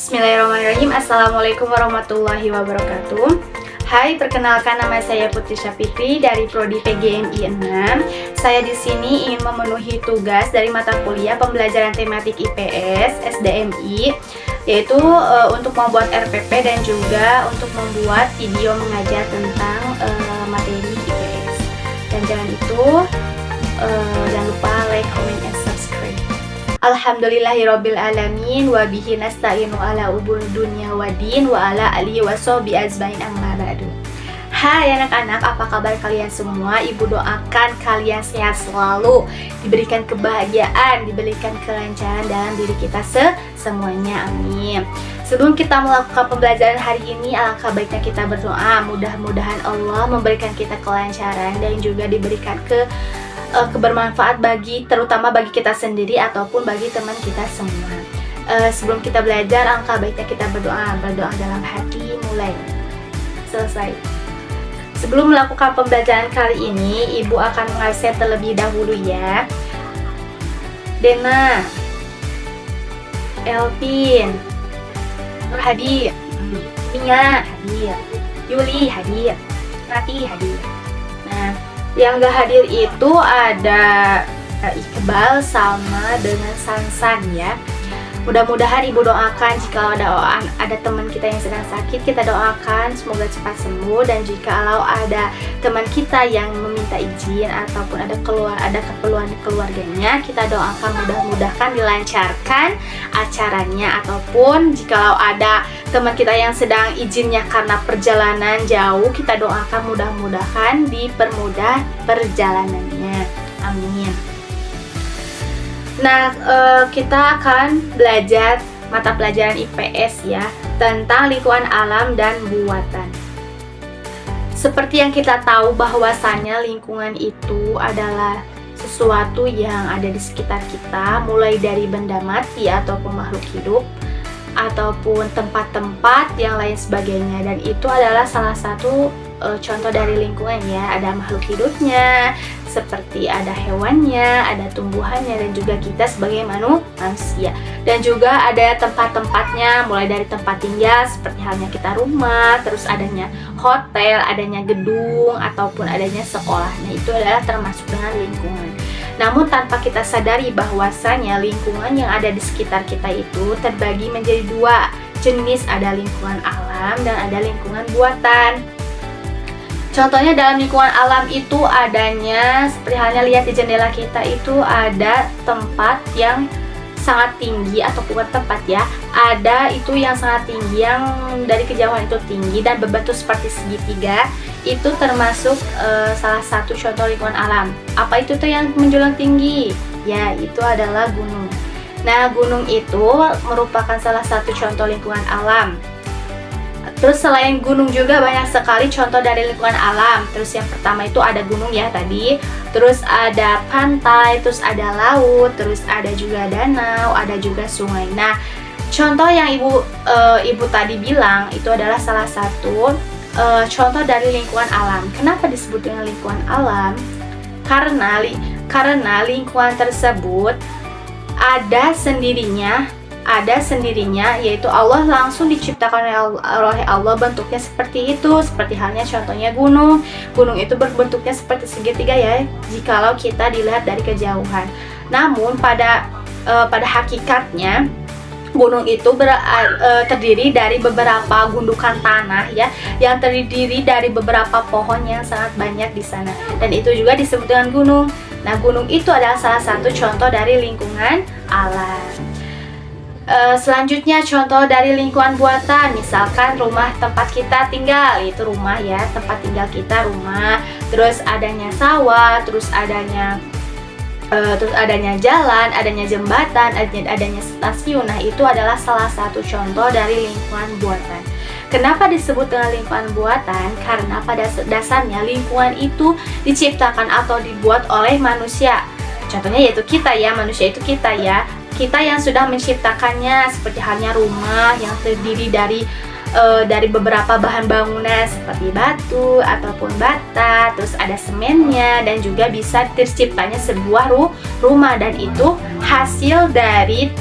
Bismillahirrahmanirrahim. Assalamualaikum warahmatullahi wabarakatuh. Hai, perkenalkan nama saya Putri Syafitri dari Prodi PGMI 6. Saya di sini ingin memenuhi tugas dari mata kuliah pembelajaran tematik IPS SDMI, yaitu untuk membuat RPP dan juga untuk membuat video mengajar tentang materi IPS. Dan jangan lupa like, comment, and subscribe. Alhamdulillahirobbilalamin wa bihi nasta'inu ala ubul dunya wa din wa ala alihi wa sahbihi ajmain amma ba'du. Hai anak-anak, apa kabar kalian semua? Ibu doakan kalian sehat selalu, diberikan kebahagiaan, diberikan kelancaran dalam diri kita semuanya, amin. Sebelum kita melakukan pembelajaran hari ini, alangkah baiknya kita berdoa. Mudah-mudahan Allah memberikan kita kelancaran dan juga diberikan kebermanfaat terutama bagi kita sendiri ataupun bagi teman kita semua. Sebelum kita belajar, alangkah baiknya kita berdoa dalam hati mulai selesai. Sebelum melakukan pembelajaran kali ini, Ibu akan mengabsen terlebih dahulu ya. Dena, Elvin, Nur hadir, Mia hadir, Yuli hadir, Rati hadir. Nah, yang gak hadir itu ada Iqbal sama dengan Sansan ya. Mudah-mudahan Ibu doakan jika ada teman kita yang sedang sakit, kita doakan semoga cepat sembuh. Dan jika ada teman kita yang meminta izin ataupun ada keperluan keluarganya, kita doakan mudah-mudahan dilancarkan acaranya. Ataupun jika ada teman kita yang sedang izinnya karena perjalanan jauh, kita doakan mudah-mudahan dipermudah perjalanannya, amin. Nah, kita akan belajar mata pelajaran IPS ya, tentang lingkungan alam dan buatan. Seperti yang kita tahu bahwasannya lingkungan itu adalah sesuatu yang ada di sekitar kita, mulai dari benda mati ataupun makhluk hidup, ataupun tempat-tempat yang lain sebagainya. Dan itu adalah salah satu contoh dari lingkungan ya. Ada makhluk hidupnya, seperti ada hewannya, ada tumbuhannya, dan juga kita sebagai manusia. Dan juga ada tempat-tempatnya, mulai dari tempat tinggal seperti halnya kita rumah, terus adanya hotel, adanya gedung, ataupun adanya sekolah. Nah, itu adalah termasuk dengan lingkungan. Namun tanpa kita sadari bahwasanya lingkungan yang ada di sekitar kita itu terbagi menjadi dua jenis, ada lingkungan alam dan ada lingkungan buatan. Contohnya dalam lingkungan alam itu adanya, seperti halnya lihat di jendela kita itu ada tempat yang sangat tinggi, atau bukan tempat ya, ada itu yang sangat tinggi, yang dari kejauhan itu tinggi dan berbentuk seperti segitiga. Itu termasuk salah satu contoh lingkungan alam. Apa itu tuh yang menjulang tinggi? Ya, itu adalah gunung. Nah, gunung itu merupakan salah satu contoh lingkungan alam. Terus selain gunung juga banyak sekali contoh dari lingkungan alam. Terus yang pertama itu ada gunung ya tadi, terus ada pantai, terus ada laut, terus ada juga danau, ada juga sungai. Nah, contoh yang ibu tadi bilang itu adalah salah satu contoh dari lingkungan alam. Kenapa disebut dengan lingkungan alam? Karena lingkungan tersebut ada sendirinya, yaitu Allah langsung diciptakan oleh Allah, bentuknya seperti itu. Seperti halnya contohnya gunung itu berbentuknya seperti segitiga ya, jikalau kita dilihat dari kejauhan. Namun pada hakikatnya gunung itu terdiri dari beberapa gundukan tanah ya, yang terdiri dari beberapa pohon yang sangat banyak di sana, dan itu juga disebut dengan gunung. Nah, gunung itu adalah salah satu contoh dari lingkungan alam. Selanjutnya contoh dari lingkungan buatan, misalkan rumah tempat kita tinggal, itu rumah ya, tempat tinggal kita rumah, terus adanya sawah, terus adanya jalan, adanya jembatan, adanya stasiun. Nah, itu adalah salah satu contoh dari lingkungan buatan. Kenapa disebut dengan lingkungan buatan? Karena pada dasarnya lingkungan itu diciptakan atau dibuat oleh manusia. Contohnya yaitu kita ya, manusia itu kita ya. Kita yang sudah menciptakannya, seperti halnya rumah yang terdiri dari beberapa bahan bangunan seperti batu ataupun bata, terus ada semennya, dan juga bisa terciptanya sebuah rumah. Dan itu hasil dari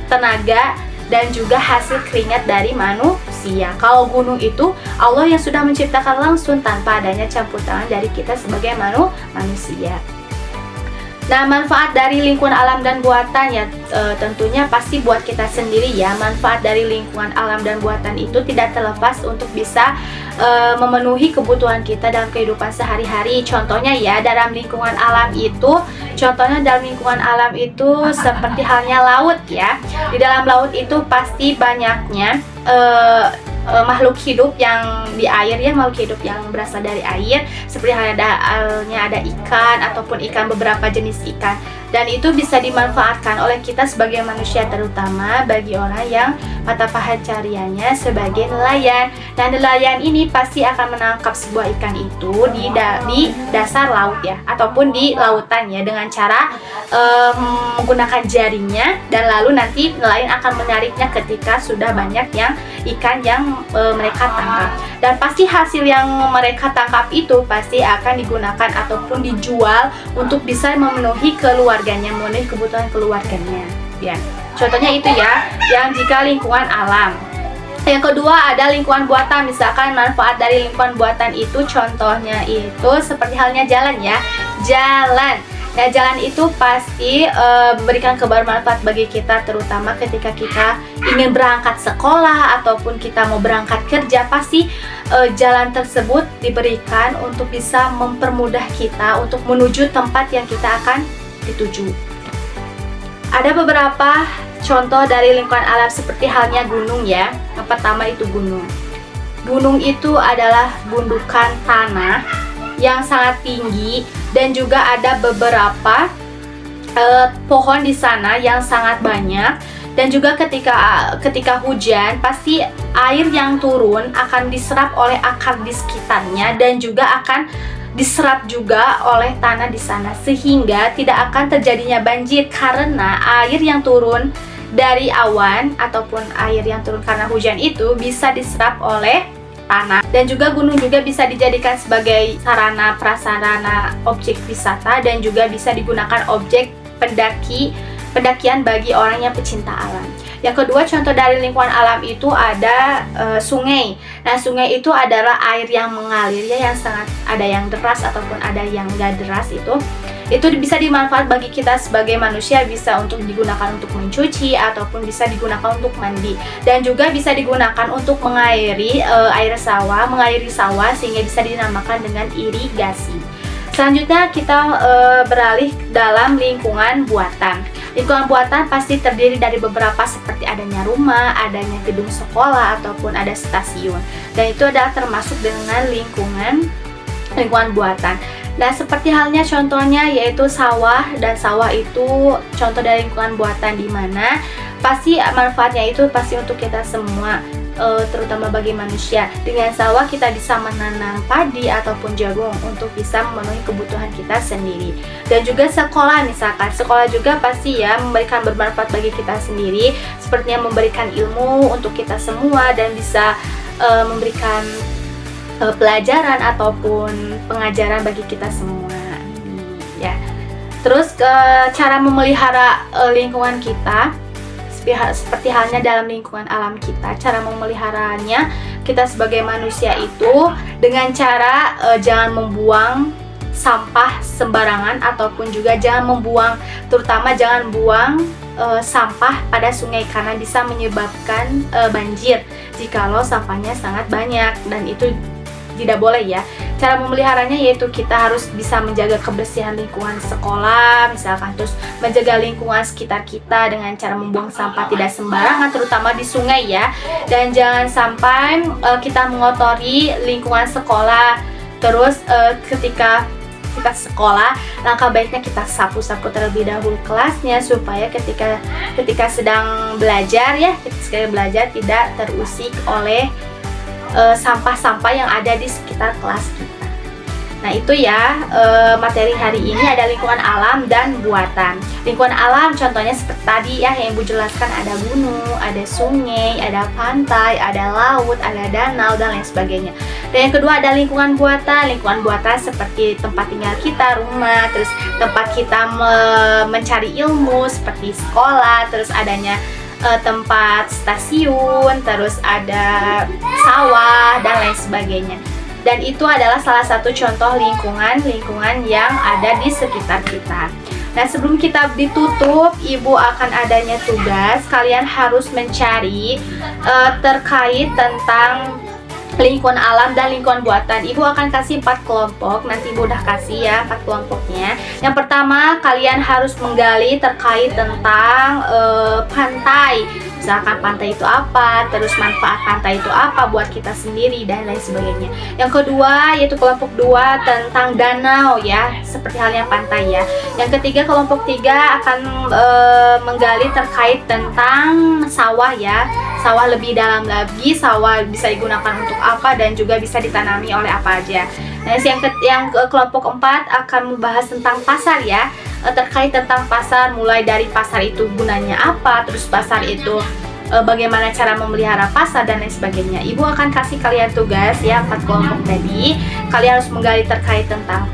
tenaga dan juga hasil keringat dari manusia. Kalau gunung itu Allah yang sudah menciptakan langsung tanpa adanya campur tangan dari kita sebagai manusia. Nah, manfaat dari lingkungan alam dan buatan ya tentunya pasti buat kita sendiri ya. Manfaat dari lingkungan alam dan buatan itu tidak terlepas untuk bisa memenuhi kebutuhan kita dalam kehidupan sehari-hari. Contohnya ya, dalam lingkungan alam itu, seperti halnya laut ya. Di dalam laut itu pasti banyaknya makhluk hidup yang di air ya, makhluk hidup yang berasal dari air, seperti halnya ada ikan ataupun beberapa jenis ikan, dan itu bisa dimanfaatkan oleh kita sebagai manusia, terutama bagi orang yang mata pencahariannya sebagai nelayan. Nah, nelayan ini pasti akan menangkap sebuah ikan itu di dasar laut ya, ataupun di lautan ya, dengan cara menggunakan jaringnya, dan lalu nanti nelayan akan menariknya ketika sudah banyak yang ikan yang mereka tangkap, dan pasti hasil yang mereka tangkap itu pasti akan digunakan ataupun dijual untuk bisa memenuhi kebutuhan keluarganya ya. Contohnya itu ya, yang jika lingkungan alam. Yang kedua ada lingkungan buatan. Misalkan manfaat dari lingkungan buatan itu, contohnya itu seperti halnya jalan ya, jalan. Nah, jalan itu pasti memberikan kebermanfaat bagi kita, terutama ketika kita ingin berangkat sekolah ataupun kita mau berangkat kerja. Pasti jalan tersebut diberikan untuk bisa mempermudah kita untuk menuju tempat yang kita akan dituju. Ada beberapa contoh dari lingkungan alam seperti halnya gunung ya. Yang pertama itu gunung. Gunung itu adalah gundukan tanah yang sangat tinggi, dan juga ada beberapa pohon di sana yang sangat banyak, dan juga ketika hujan pasti air yang turun akan diserap oleh akar di sekitarnya, dan juga akan diserap juga oleh tanah di sana, sehingga tidak akan terjadinya banjir karena air yang turun dari awan ataupun air yang turun karena hujan itu bisa diserap oleh tanah. Dan juga gunung juga bisa dijadikan sebagai sarana prasarana objek wisata, dan juga bisa digunakan objek pendakian bagi orang yang pecinta alam. Yang kedua, contoh dari lingkungan alam itu ada sungai. Nah, sungai itu adalah air yang mengalir ya, yang sangat ada yang deras ataupun ada yang enggak deras itu bisa dimanfaat bagi kita sebagai manusia, bisa untuk digunakan untuk mencuci ataupun bisa digunakan untuk mandi, dan juga bisa digunakan untuk mengairi sawah sehingga bisa dinamakan dengan irigasi. Selanjutnya kita beralih dalam lingkungan buatan. Lingkungan buatan pasti terdiri dari beberapa, seperti adanya rumah, adanya gedung sekolah ataupun ada stasiun, dan itu adalah termasuk dengan lingkungan buatan. Nah, seperti halnya contohnya yaitu sawah, dan sawah itu contoh dari lingkungan buatan, di mana pasti manfaatnya itu pasti untuk kita semua, terutama bagi manusia. Dengan sawah kita bisa menanam padi ataupun jagung untuk bisa memenuhi kebutuhan kita sendiri. Dan juga sekolah, misalkan sekolah juga pasti ya memberikan bermanfaat bagi kita sendiri, sepertinya memberikan ilmu untuk kita semua, dan bisa memberikan pelajaran ataupun pengajaran bagi kita semua ya. Terus cara memelihara lingkungan kita seperti halnya dalam lingkungan alam kita. Cara memeliharanya kita sebagai manusia itu dengan cara jangan membuang sampah sembarangan, ataupun juga terutama jangan buang sampah pada sungai, karena bisa menyebabkan banjir jikalau sampahnya sangat banyak, dan itu tidak boleh ya. Cara memeliharanya yaitu kita harus bisa menjaga kebersihan lingkungan sekolah, misalkan, terus menjaga lingkungan sekitar kita dengan cara membuang sampah tidak sembarangan, terutama di sungai ya. Dan jangan sampai kita mengotori lingkungan sekolah. Terus ketika kita sekolah, langkah baiknya kita sapu-sapu terlebih dahulu kelasnya, supaya ketika sedang belajar tidak terusik oleh sampah-sampah yang ada di sekitar kelas kita. Nah, itu ya materi hari ini, ada lingkungan alam dan buatan. Lingkungan alam contohnya seperti tadi ya yang Ibu jelaskan, ada gunung, ada sungai, ada pantai, ada laut, ada danau, dan lain sebagainya. Dan yang kedua ada lingkungan buatan. Lingkungan buatan seperti tempat tinggal kita, rumah, terus tempat kita mencari ilmu seperti sekolah, terus adanya tempat stasiun, terus ada sawah dan lain sebagainya. Dan itu adalah salah satu contoh lingkungan yang ada di sekitar kita. Nah, sebelum kita ditutup, Ibu akan adanya tugas. Kalian harus mencari terkait tentang lingkungan alam dan lingkungan buatan. Ibu akan kasih 4 kelompok. Nanti Ibu udah kasih ya 4 kelompoknya. Yang pertama, kalian harus menggali terkait tentang pantai. Misalkan pantai itu apa, terus manfaat pantai itu apa buat kita sendiri dan lain sebagainya. Yang kedua yaitu kelompok 2 tentang danau ya, seperti halnya pantai ya. Yang ketiga, kelompok 3 akan menggali terkait tentang sawah ya. Sawah lebih dalam lagi, sawah bisa digunakan untuk apa dan juga bisa ditanami oleh apa aja. Nah, yang kelompok 4 akan membahas tentang pasar ya, terkait tentang pasar, mulai dari pasar itu gunanya apa, terus pasar itu bagaimana cara memelihara pasar dan lain sebagainya. Ibu akan kasih kalian tugas ya 4 kelompok tadi. Kalian harus menggali terkait tentang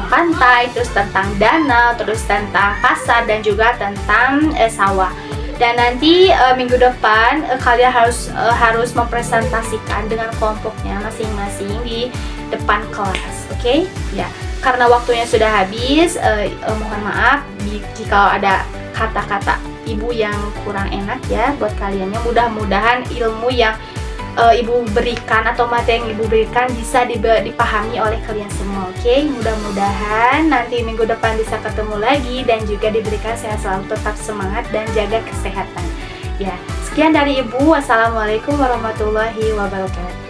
pantai, terus tentang danau, terus tentang pasar dan juga tentang sawah. Dan nanti minggu depan kalian harus mempresentasikan dengan kelompoknya masing-masing di depan kelas, oke? Ya, karena waktunya sudah habis, mohon maaf jika ada kata-kata Ibu yang kurang enak ya buat kaliannya. Mudah-mudahan ilmu yang Ibu berikan atau materi yang Ibu berikan bisa dipahami oleh kalian semua, oke? Mudah-mudahan nanti minggu depan bisa ketemu lagi dan juga diberikan sehat selalu, tetap semangat dan jaga kesehatan. Ya, sekian dari Ibu. Wassalamualaikum warahmatullahi wabarakatuh.